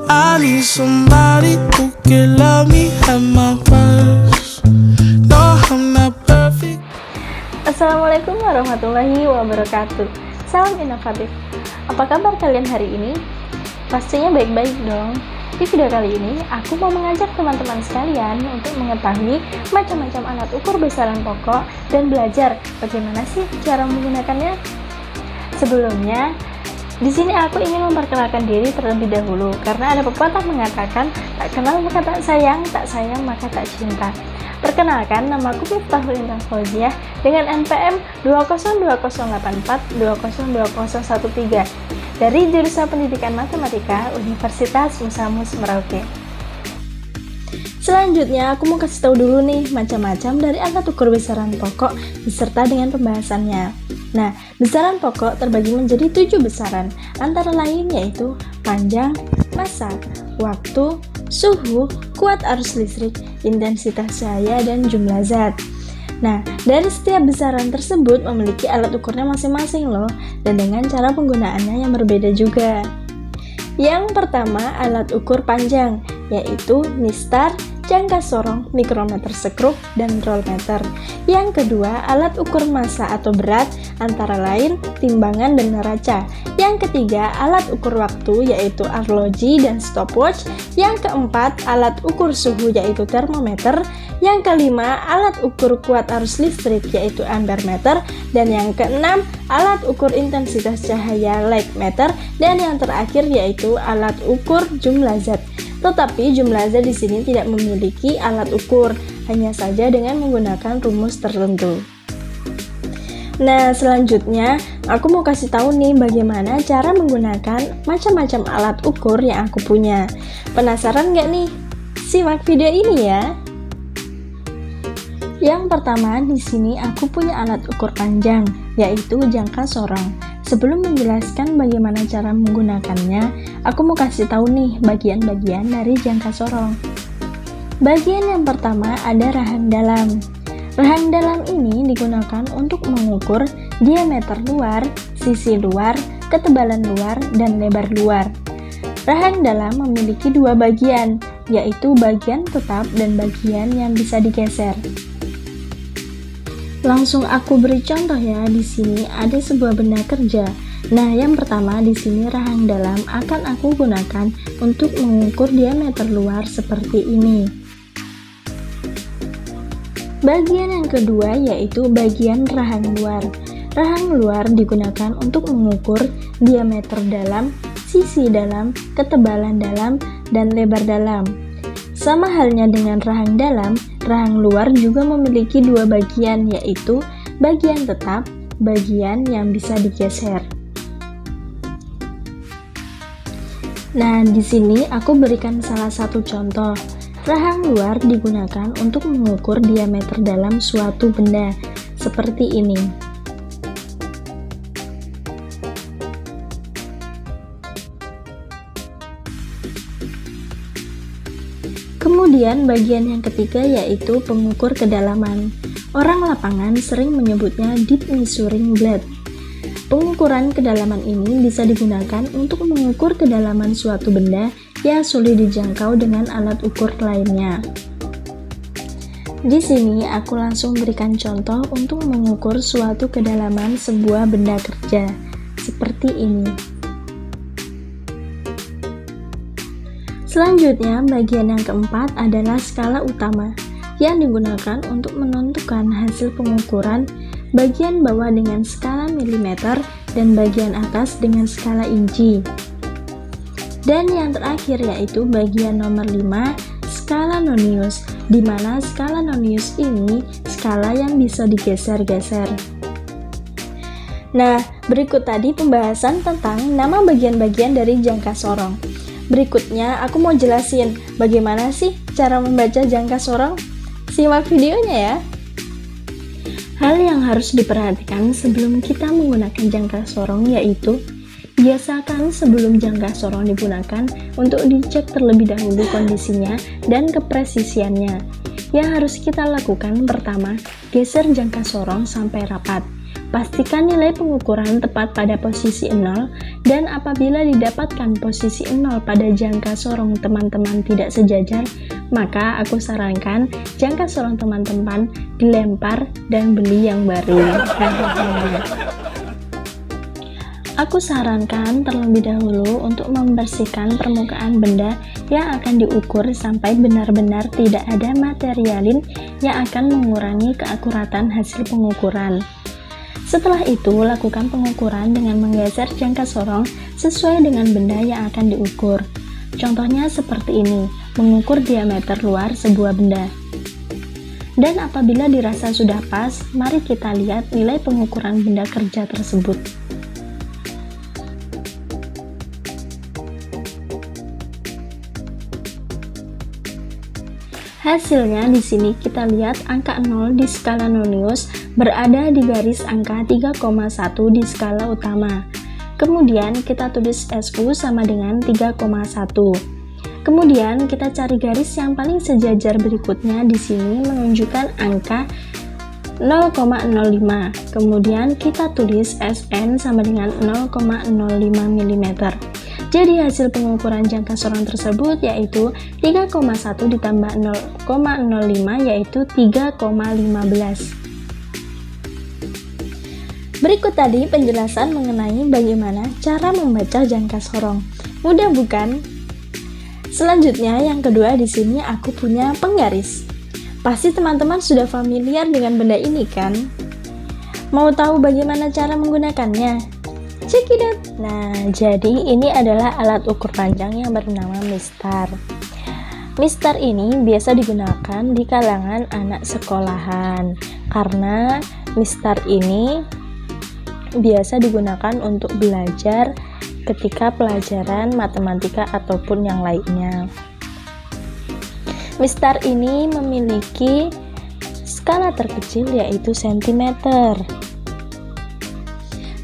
I need somebody who can love me at my worst. No, I'm not perfect. Assalamualaikum warahmatullahi wabarakatuh. Salam inovatif. Apa kabar kalian hari ini? Pastinya baik-baik dong. Di video kali ini, aku mau mengajak teman-teman sekalian untuk mengetahui macam-macam alat ukur besaran pokok dan belajar bagaimana sih cara menggunakannya. Sebelumnya, di sini aku ingin memperkenalkan diri terlebih dahulu karena ada pepatah mengatakan tak kenal maka tak sayang maka tak cinta. Perkenalkan, namaku Miftahul Intan Fauziah dengan NPM 2020842020013 dari jurusan Pendidikan Matematika Universitas Musa Mus Merauke. Selanjutnya, aku mau kasih tahu dulu nih macam-macam dari alat ukur besaran pokok beserta dengan pembahasannya. Nah, besaran pokok terbagi menjadi 7 besaran, antara lain yaitu panjang, massa, waktu, suhu, kuat arus listrik, intensitas cahaya, dan jumlah zat. Nah, dari setiap besaran tersebut memiliki alat ukurnya masing-masing loh, dan dengan cara penggunaannya yang berbeda juga. Yang pertama, alat ukur panjang, yaitu mistar, jangka sorong, mikrometer sekrup, dan rolmeter. Yang kedua, alat ukur massa atau berat, antara lain timbangan dan neraca. Yang ketiga, alat ukur waktu, yaitu arloji dan stopwatch. Yang keempat, alat ukur suhu, yaitu termometer. Yang kelima, alat ukur kuat arus listrik, yaitu ampermeter. Dan yang keenam, alat ukur intensitas cahaya, light meter. Dan yang terakhir yaitu alat ukur jumlah zat. Tetapi jumlah zat di sini tidak memiliki alat ukur, hanya saja dengan menggunakan rumus tertentu. Nah, selanjutnya aku mau kasih tahu nih bagaimana cara menggunakan macam-macam alat ukur yang aku punya. Penasaran nggak nih? Simak video ini ya. Yang pertama, di sini aku punya alat ukur panjang, yaitu jangka sorong. Sebelum menjelaskan bagaimana cara menggunakannya, aku mau kasih tahu nih bagian-bagian dari jangka sorong. Bagian yang pertama ada rahang dalam. Rahang dalam ini digunakan untuk mengukur diameter luar, sisi luar, ketebalan luar, dan lebar luar. Rahang dalam memiliki dua bagian, yaitu bagian tetap dan bagian yang bisa digeser. Langsung aku beri contoh ya. Di sini ada sebuah benda kerja. Nah, yang pertama di sini rahang dalam akan aku gunakan untuk mengukur diameter luar seperti ini. Bagian yang kedua yaitu bagian rahang luar. Rahang luar digunakan untuk mengukur diameter dalam, sisi dalam, ketebalan dalam, dan lebar dalam. Sama halnya dengan rahang dalam, rahang luar juga memiliki dua bagian, yaitu bagian tetap, bagian yang bisa digeser. Nah, di sini aku berikan salah satu contoh. Rahang luar digunakan untuk mengukur diameter dalam suatu benda, seperti ini. Kemudian bagian yang ketiga yaitu pengukur kedalaman. Orang lapangan sering menyebutnya deep measuring blade. Pengukuran kedalaman ini bisa digunakan untuk mengukur kedalaman suatu benda yang sulit dijangkau dengan alat ukur lainnya. Di sini aku langsung berikan contoh untuk mengukur suatu kedalaman sebuah benda kerja, seperti ini. Selanjutnya, bagian yang keempat adalah skala utama yang digunakan untuk menentukan hasil pengukuran bagian bawah dengan skala milimeter dan bagian atas dengan skala inci. Dan yang terakhir yaitu bagian nomor 5, skala nonius, di mana skala nonius ini skala yang bisa digeser-geser. Nah, berikut tadi pembahasan tentang nama bagian-bagian dari jangka sorong. Berikutnya aku mau jelasin bagaimana sih cara membaca jangka sorong. Simak videonya ya. Hal yang harus diperhatikan sebelum kita menggunakan jangka sorong yaitu biasakan sebelum jangka sorong digunakan untuk dicek terlebih dahulu kondisinya dan kepresisiannya. Yang harus kita lakukan pertama, geser jangka sorong sampai rapat. pastikan nilai pengukuran tepat pada posisi 0, dan apabila didapatkan posisi 0 pada jangka sorong teman-teman tidak sejajar, maka aku sarankan jangka sorong teman-teman dilempar dan beli yang baru. Aku sarankan terlebih dahulu untuk membersihkan permukaan benda yang akan diukur sampai benar-benar tidak ada materialin yang akan mengurangi keakuratan hasil pengukuran. Setelah itu, lakukan pengukuran dengan menggeser jangka sorong sesuai dengan benda yang akan diukur. Contohnya seperti ini, mengukur diameter luar sebuah benda. Dan apabila dirasa sudah pas, mari kita lihat nilai pengukuran benda kerja tersebut. Hasilnya di sini kita lihat angka 0 di skala nonius berada di garis angka 3,1 di skala utama. Kemudian kita tulis SU sama dengan 3,1. Kemudian kita cari garis yang paling sejajar berikutnya, di sini menunjukkan angka 0,05. Kemudian kita tulis SN sama dengan 0,05 mm. Jadi hasil pengukuran jangka sorong tersebut yaitu 3,1 ditambah 0,05 yaitu 3,15. Berikut tadi penjelasan mengenai bagaimana cara membaca jangka sorong. Mudah bukan? Selanjutnya yang kedua, di sini aku punya penggaris. Pasti teman-teman sudah familiar dengan benda ini kan? Mau tahu bagaimana cara menggunakannya? Check it out. Nah, jadi ini adalah alat ukur panjang yang bernama mistar. Mistar ini biasa digunakan di kalangan anak sekolahan karena mistar ini biasa digunakan untuk belajar ketika pelajaran matematika ataupun yang lainnya. Mistar ini memiliki skala terkecil yaitu sentimeter.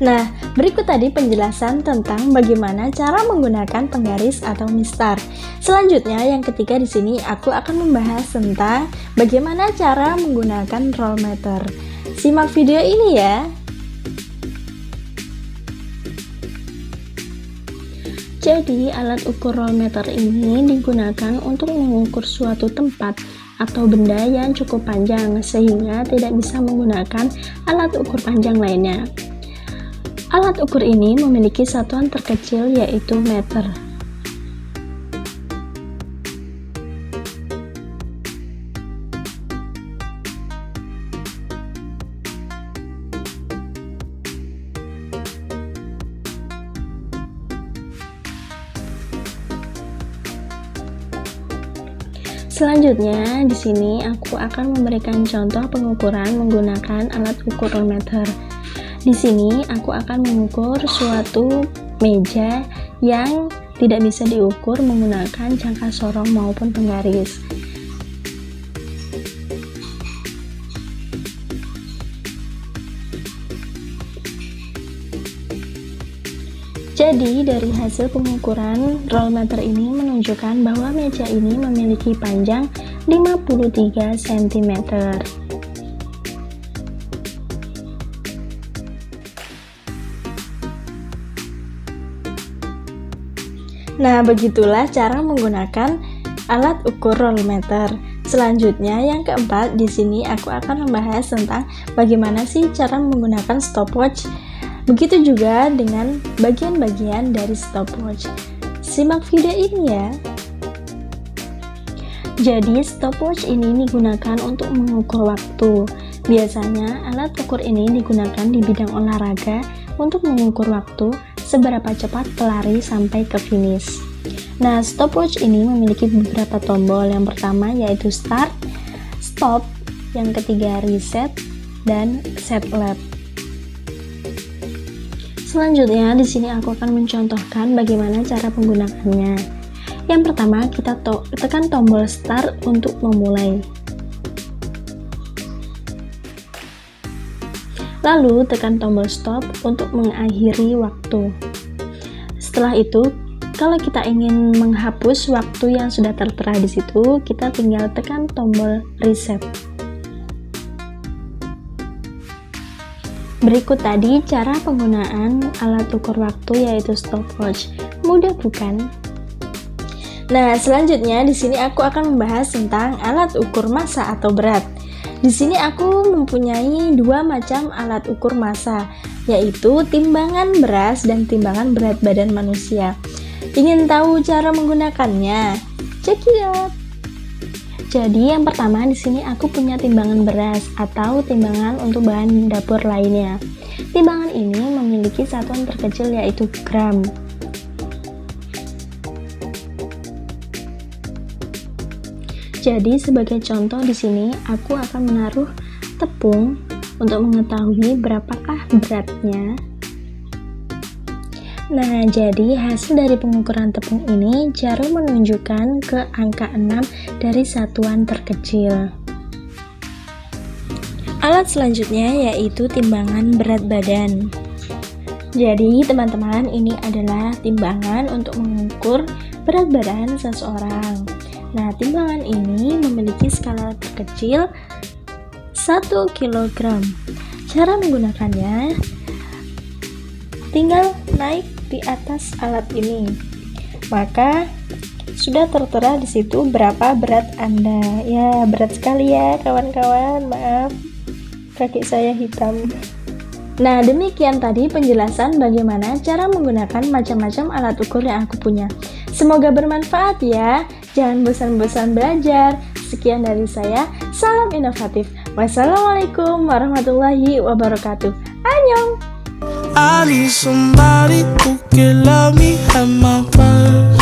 Nah, berikut tadi penjelasan tentang bagaimana cara menggunakan penggaris atau mistar. Selanjutnya, yang ketiga di sini aku akan membahas tentang bagaimana cara menggunakan roll meter. Simak video ini ya. Jadi, alat ukur roll meter ini digunakan untuk mengukur suatu tempat atau benda yang cukup panjang sehingga tidak bisa menggunakan alat ukur panjang lainnya. Alat ukur ini memiliki satuan terkecil yaitu meter. Selanjutnya, di sini aku akan memberikan contoh pengukuran menggunakan alat ukur roll meter. Di sini aku akan mengukur suatu meja yang tidak bisa diukur menggunakan jangka sorong maupun penggaris. Jadi dari hasil pengukuran roll meter ini menunjukkan bahwa meja ini memiliki panjang 53 cm. Nah, begitulah cara menggunakan alat ukur roll meter. Selanjutnya, yang keempat, di sini aku akan membahas tentang bagaimana sih cara menggunakan stopwatch. Begitu juga dengan bagian-bagian dari stopwatch. Simak video ini ya. Jadi, stopwatch ini digunakan untuk mengukur waktu. Biasanya, alat ukur ini digunakan di bidang olahraga untuk mengukur waktu seberapa cepat pelari sampai ke finish. Nah, stopwatch ini memiliki beberapa tombol. Yang pertama yaitu start, stop, yang ketiga reset, dan set lap. Selanjutnya di sini aku akan mencontohkan bagaimana cara penggunakannya. Yang pertama, kita tekan tombol start untuk memulai. Lalu tekan tombol stop untuk mengakhiri waktu. Setelah itu, kalau kita ingin menghapus waktu yang sudah tertera di situ, kita tinggal tekan tombol reset. Berikut tadi cara penggunaan alat ukur waktu yaitu stopwatch. Mudah bukan? Nah, selanjutnya di sini aku akan membahas tentang alat ukur massa atau berat. Di sini aku mempunyai dua macam alat ukur massa, yaitu timbangan beras dan timbangan berat badan manusia. Ingin tahu cara menggunakannya? Check it out. Jadi yang pertama di sini aku punya timbangan beras atau timbangan untuk bahan dapur lainnya. Timbangan ini memiliki satuan terkecil yaitu gram. Jadi sebagai contoh di sini aku akan menaruh tepung untuk mengetahui berapakah beratnya. Nah, jadi hasil dari pengukuran tepung ini jarum menunjukkan ke angka 6 dari satuan terkecil. Alat selanjutnya yaitu timbangan berat badan. Jadi, teman-teman, ini adalah timbangan untuk mengukur berat badan seseorang. Nah, timbangan ini memiliki skala terkecil 1 kg. Cara menggunakannya tinggal naik di atas alat ini, maka sudah tertera di situ berapa berat Anda. Ya, berat sekali ya kawan-kawan, maaf kaki saya hitam. Nah, demikian tadi penjelasan bagaimana cara menggunakan macam-macam alat ukur yang aku punya. Semoga bermanfaat ya, jangan bosan-bosan belajar. Sekian dari saya, salam inovatif. Wassalamualaikum warahmatullahi wabarakatuh. Annyeong. I need somebody who can love me at my worst.